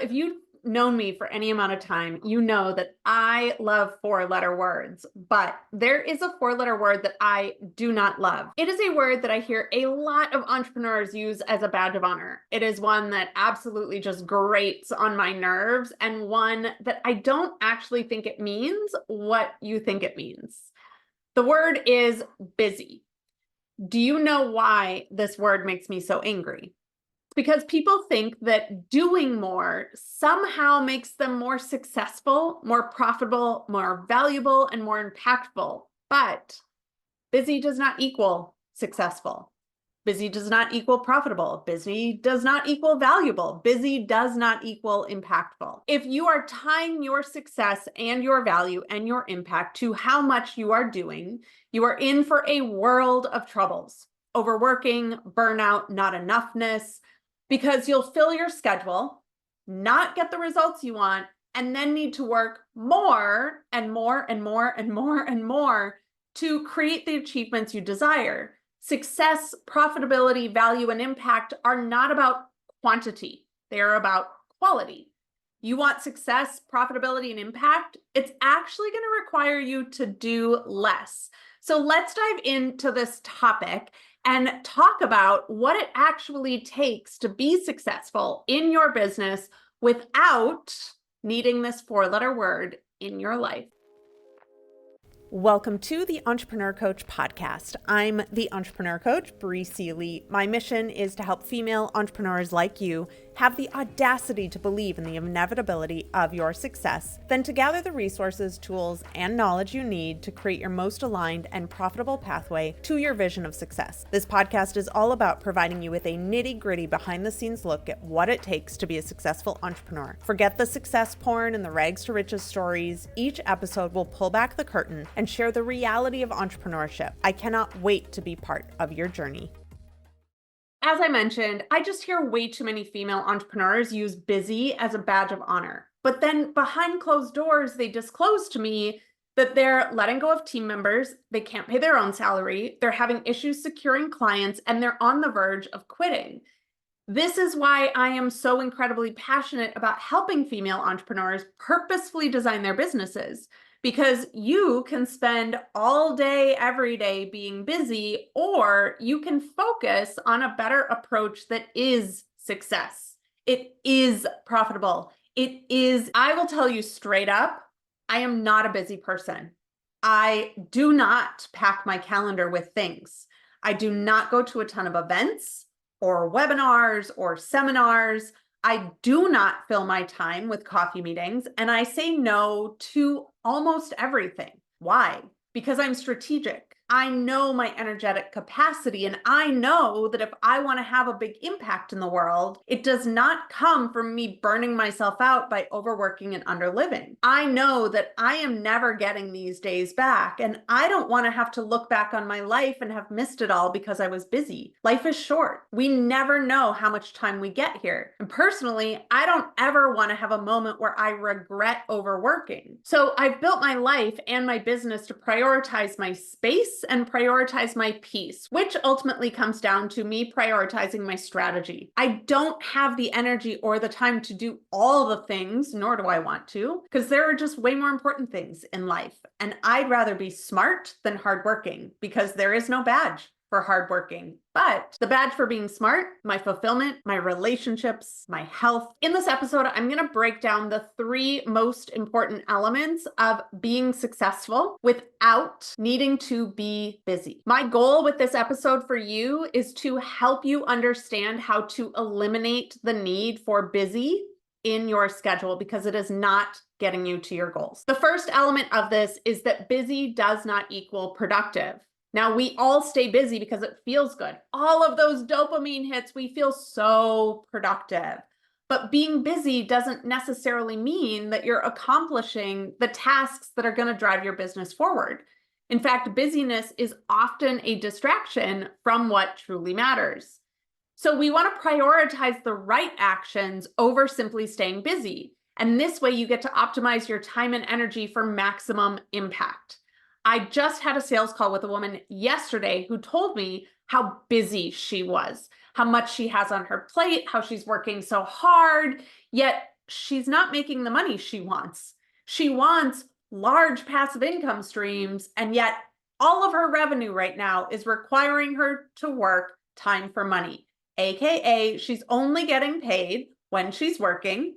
If you've known me for any amount of time, you know that I love four-letter words, but there is a four-letter word that I do not love. It is a word that I hear a lot of entrepreneurs use as a badge of honor. It is one that absolutely just grates on my nerves, and one that I don't actually think it means what you think it means. The word is busy. Do you know why this word makes me so angry? Because people think that doing more somehow makes them more successful, more profitable, more valuable, and more impactful. But busy does not equal successful. Busy does not equal profitable. Busy does not equal valuable. Busy does not equal impactful. If you are tying your success and your value and your impact to how much you are doing, you are in for a world of troubles. Overworking, burnout, not enoughness, because you'll fill your schedule, not get the results you want, and then need to work more and more and more and more and more to create the achievements you desire. Success, profitability, value, and impact are not about quantity. They are about quality. You want success, profitability, and impact? It's actually going to require you to do less. So let's dive into this topic and talk about what it actually takes to be successful in your business without needing this four-letter word in your life. Welcome to the Entrepreneur Coach podcast. I'm the Entrepreneur Coach, Bree Seeley. My mission is to help female entrepreneurs like you have the audacity to believe in the inevitability of your success, then to gather the resources, tools, and knowledge you need to create your most aligned and profitable pathway to your vision of success. This podcast is all about providing you with a nitty-gritty behind-the-scenes look at what it takes to be a successful entrepreneur. Forget the success porn and the rags to riches stories. Each episode will pull back the curtain and share the reality of entrepreneurship. I cannot wait to be part of your journey. As I mentioned, I just hear way too many female entrepreneurs use busy as a badge of honor. But then behind closed doors, they disclose to me that they're letting go of team members, they can't pay their own salary, they're having issues securing clients, and they're on the verge of quitting. This is why I am so incredibly passionate about helping female entrepreneurs purposefully design their businesses. Because you can spend all day, every day being busy, or you can focus on a better approach that is success. It is profitable. I will tell you straight up, I am not a busy person. I do not pack my calendar with things. I do not go to a ton of events or webinars or seminars. I do not fill my time with coffee meetings, and I say no to almost everything. Why? Because I'm strategic. I know my energetic capacity, and I know that if I want to have a big impact in the world, it does not come from me burning myself out by overworking and underliving. I know that I am never getting these days back, and I don't want to have to look back on my life and have missed it all because I was busy. Life is short. We never know how much time we get here. And personally, I don't ever want to have a moment where I regret overworking. So I've built my life and my business to prioritize my space and prioritize my peace, which ultimately comes down to me prioritizing my strategy. I don't have the energy or the time to do all the things, nor do I want to, because there are just way more important things in life. And I'd rather be smart than hardworking, because there is no badge for hardworking. But the badge for being smart, my fulfillment, my relationships, my health. In this episode, I'm going to break down the 3 most important elements of being successful without needing to be busy. My goal with this episode for you is to help you understand how to eliminate the need for busy in your schedule, because it is not getting you to your goals. The first element of this is that busy does not equal productive. Now, we all stay busy because it feels good. All of those dopamine hits, we feel so productive. But being busy doesn't necessarily mean that you're accomplishing the tasks that are going to drive your business forward. In fact, busyness is often a distraction from what truly matters. So we want to prioritize the right actions over simply staying busy. And this way you get to optimize your time and energy for maximum impact. I just had a sales call with a woman yesterday who told me how busy she was, how much she has on her plate, how she's working so hard, yet she's not making the money she wants. She wants large passive income streams, and yet all of her revenue right now is requiring her to work time for money, AKA she's only getting paid when she's working.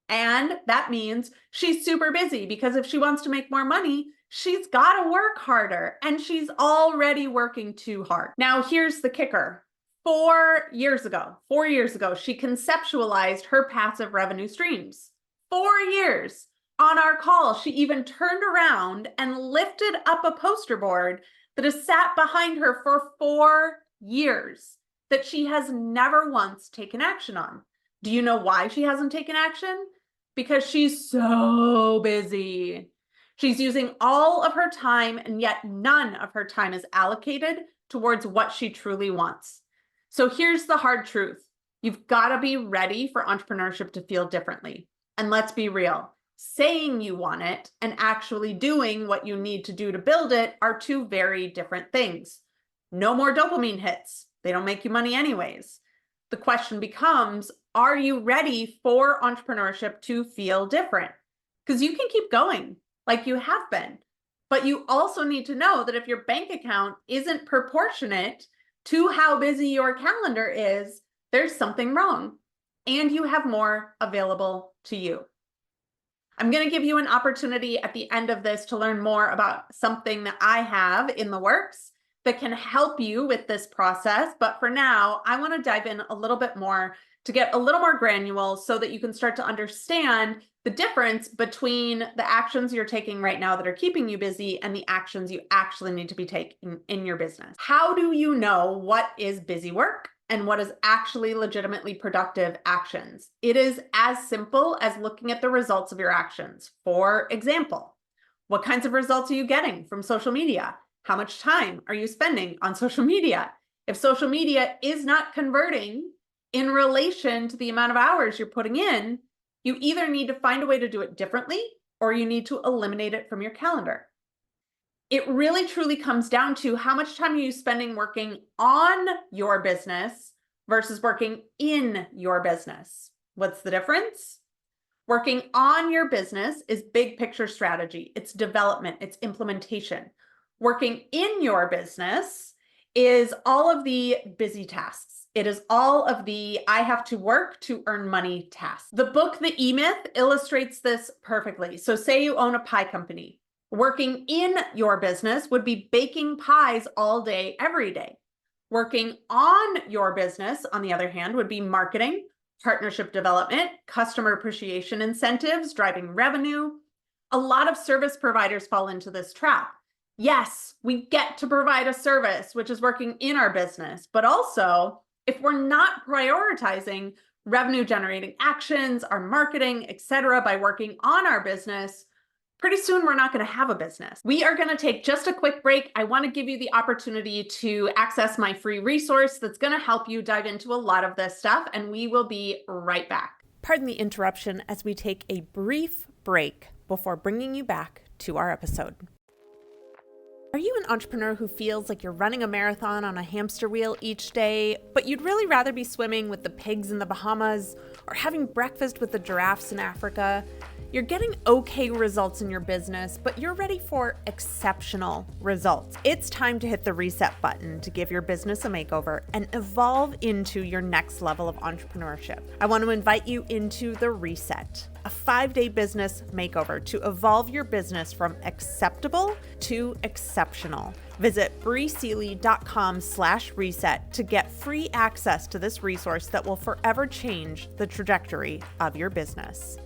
And that means she's super busy because if she wants to make more money, she's got to work harder, and she's already working too hard. Now, here's the kicker. 4 years ago, she conceptualized her passive revenue streams. 4 years. On our call, she even turned around and lifted up a poster board that has sat behind her for 4 years that she has never once taken action on. Do you know why she hasn't taken action? Because she's so busy. She's using all of her time, and yet none of her time is allocated towards what she truly wants. So here's the hard truth. You've got to be ready for entrepreneurship to feel differently. And let's be real. Saying you want it and actually doing what you need to do to build it are two very different things. No more dopamine hits. They don't make you money anyways. The question becomes, are you ready for entrepreneurship to feel different? Because you can keep going like you have been, but you also need to know that if your bank account isn't proportionate to how busy your calendar is, there's something wrong, and you have more available to you. I'm going to give you an opportunity at the end of this to learn more about something that I have in the works that can help you with this process. But for now, I want to dive in a little bit more to get a little more granular so that you can start to understand the difference between the actions you're taking right now that are keeping you busy and the actions you actually need to be taking in your business. How do you know what is busy work and what is actually legitimately productive actions? It is as simple as looking at the results of your actions. For example, what kinds of results are you getting from social media? How much time are you spending on social media? If social media is not converting in relation to the amount of hours you're putting in, you either need to find a way to do it differently or you need to eliminate it from your calendar. It really truly comes down to how much time are you spending working on your business versus working in your business. What's the difference? Working on your business is big picture strategy. It's development, it's implementation. Working in your business is all of the busy tasks. It is all of the I have to work to earn money tasks. The book, The E-Myth, illustrates this perfectly. So say you own a pie company. Working in your business would be baking pies all day, every day. Working on your business, on the other hand, would be marketing, partnership development, customer appreciation incentives, driving revenue. A lot of service providers fall into this trap. Yes, we get to provide a service, which is working in our business, but also if we're not prioritizing revenue generating actions, our marketing, etc., by working on our business, pretty soon we're not going to have a business. We are going to take just a quick break. I want to give you the opportunity to access my free resource that's going to help you dive into a lot of this stuff, and we will be right back. Pardon the interruption as we take a brief break before bringing you back to our episode. Are you an entrepreneur who feels like you're running a marathon on a hamster wheel each day, but you'd really rather be swimming with the pigs in the Bahamas or having breakfast with the giraffes in Africa? You're getting okay results in your business, but you're ready for exceptional results. It's time to hit the reset button to give your business a makeover and evolve into your next level of entrepreneurship. I want to invite you into the Reset, a 5-day business makeover to evolve your business from acceptable to exceptional. Visit breesealy.com/reset to get free access to this resource that will forever change the trajectory of your business.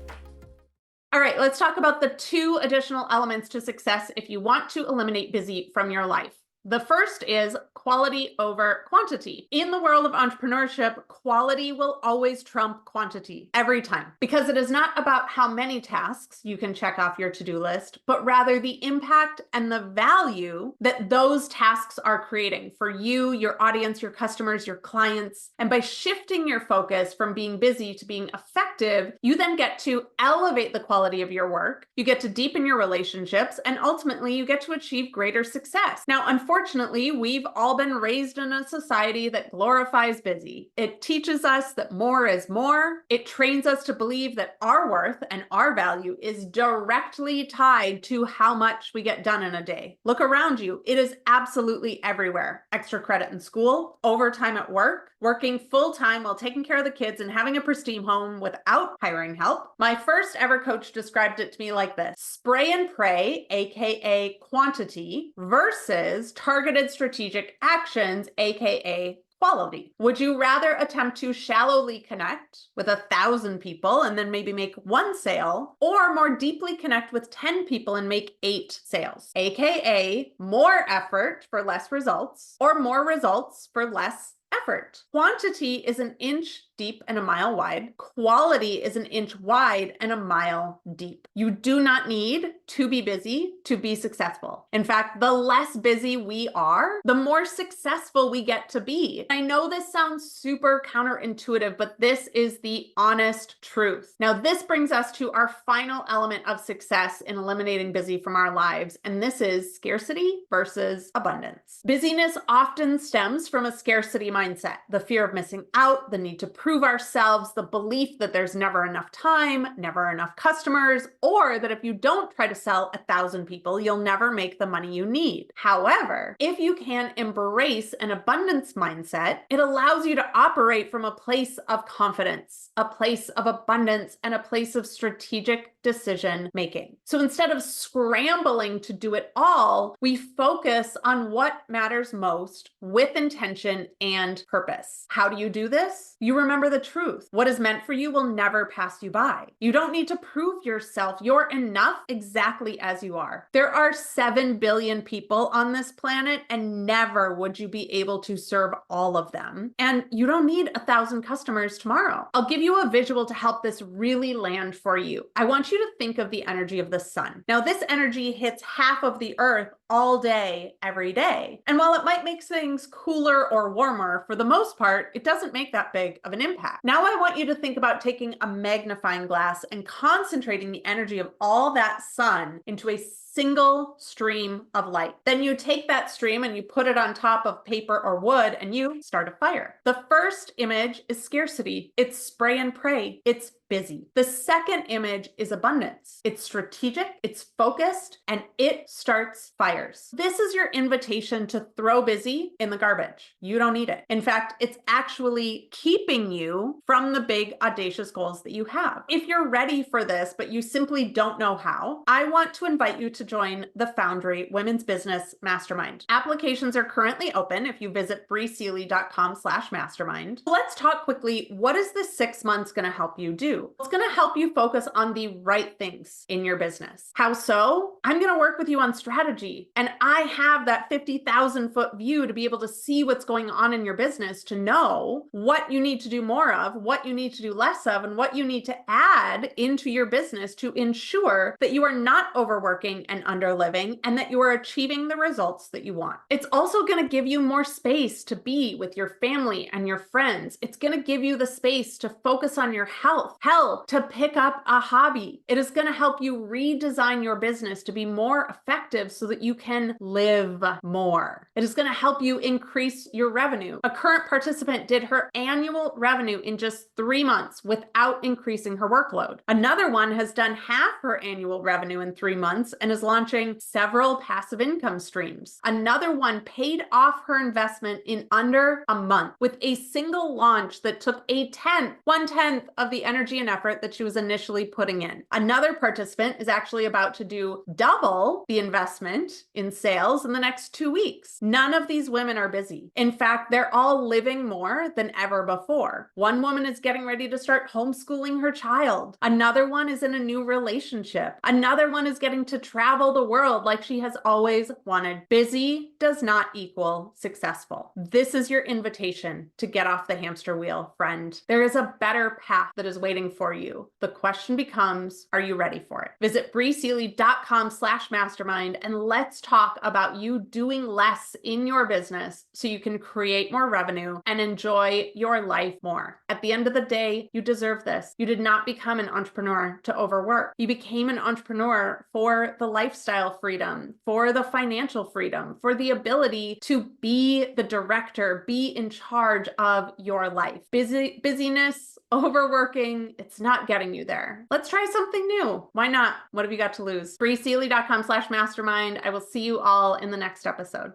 All right, let's talk about the 2 additional elements to success if you want to eliminate busy from your life. The first is quality over quantity. In the world of entrepreneurship, quality will always trump quantity every time, because it is not about how many tasks you can check off your to-do list, but rather the impact and the value that those tasks are creating for you, your audience, your customers, your clients. And by shifting your focus from being busy to being effective, you then get to elevate the quality of your work, you get to deepen your relationships, and ultimately you get to achieve greater success. Now, unfortunately, Unfortunately, we've all been raised in a society that glorifies busy. It teaches us that more is more. It trains us to believe that our worth and our value is directly tied to how much we get done in a day. Look around you. It is absolutely everywhere. Extra credit in school, overtime at work, working full-time while taking care of the kids and having a pristine home without hiring help. My first ever coach described it to me like this: spray and pray, aka quantity, versus targeted strategic actions, aka quality. Would you rather attempt to shallowly connect with 1,000 people and then maybe make 1 sale, or more deeply connect with 10 people and make 8 sales, aka more effort for less results, or more results for less effort? Quantity is an inch deep and a mile wide. Quality is an inch wide and a mile deep. You do not need to be busy to be successful. In fact, the less busy we are, the more successful we get to be. I know this sounds super counterintuitive, but this is the honest truth. Now, this brings us to our final element of success in eliminating busy from our lives, and this is scarcity versus abundance. Busyness often stems from a scarcity mindset, the fear of missing out, the need to prove ourselves, the belief that there's never enough time, never enough customers, or that if you don't try to sell 1,000 people, you'll never make the money you need. However, if you can embrace an abundance mindset, it allows you to operate from a place of confidence, a place of abundance, and a place of strategic decision making. So instead of scrambling to do it all, we focus on what matters most with intention and purpose. How do you do this? You remember the truth. What is meant for you will never pass you by. You don't need to prove yourself. You're enough exactly as you are. There are 7 billion people on this planet, and never would you be able to serve all of them. And you don't need 1,000 customers tomorrow. I'll give you a visual to help this really land for you. I want you to think of the energy of the sun. Now, this energy hits half of the earth all day, every day. And while it might make things cooler or warmer, for the most part, it doesn't make that big of an impact. Now I want you to think about taking a magnifying glass and concentrating the energy of all that sun into a single stream of light. Then you take that stream and you put it on top of paper or wood and you start a fire. The first image is scarcity. It's spray and pray. It's busy. The second image is abundance. It's strategic, it's focused, and it starts fires. This is your invitation to throw busy in the garbage. You don't need it. In fact, it's actually keeping you from the big, audacious goals that you have. If you're ready for this, but you simply don't know how, I want to invite you to join the Foundry Women's Business Mastermind. Applications are currently open if you visit breesealy.com/mastermind. Let's talk quickly. What is this 6 months going to help you do? It's going to help you focus on the right things in your business. How so? I'm going to work with you on strategy. And I have that 50,000 foot view to be able to see what's going on in your business, to know what you need to do more of, what you need to do less of, and what you need to add into your business to ensure that you are not overworking and underliving, and that you are achieving the results that you want. It's also going to give you more space to be with your family and your friends. It's going to give you the space to focus on your health. Hell, to pick up a hobby. It is going to help you redesign your business to be more effective so that you can live more. It is going to help you increase your revenue. A current participant did her annual revenue in just 3 months without increasing her workload. Another one has done half her annual revenue in 3 months and is launching several passive income streams. Another one paid off her investment in under a month with a single launch that took 1/10 of the energy and effort that she was initially putting in. Another participant is actually about to do double the investment in sales in the next 2 weeks. None of these women are busy. In fact, they're all living more than ever before. One woman is getting ready to start homeschooling her child. Another one is in a new relationship. Another one is getting to travel the world like she has always wanted. Busy does not equal successful. This is your invitation to get off the hamster wheel, friend. There is a better path that is waiting for you. The question becomes, are you ready for it? Visit breesealy.com/mastermind and let's let's talk about you doing less in your business so you can create more revenue and enjoy your life more. At the end of the day, you deserve this. You did not become an entrepreneur to overwork. You became an entrepreneur for the lifestyle freedom, for the financial freedom, for the ability to be the director, be in charge of your life. Busyness, overworking, it's not getting you there. Let's try something new. Why not? What have you got to lose? BreeSeely.com/mastermind. I will see you all in the next episode.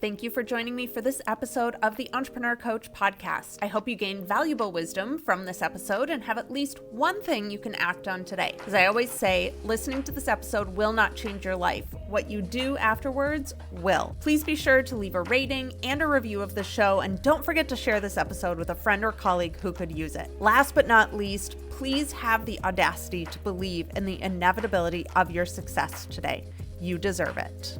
Thank you for joining me for this episode of the Entrepreneur Coach podcast. I hope you gained valuable wisdom from this episode and have at least one thing you can act on today. As I always say, listening to this episode will not change your life. What you do afterwards will. Please be sure to leave a rating and a review of the show, and don't forget to share this episode with a friend or colleague who could use it. Last but not least, please have the audacity to believe in the inevitability of your success today. You deserve it.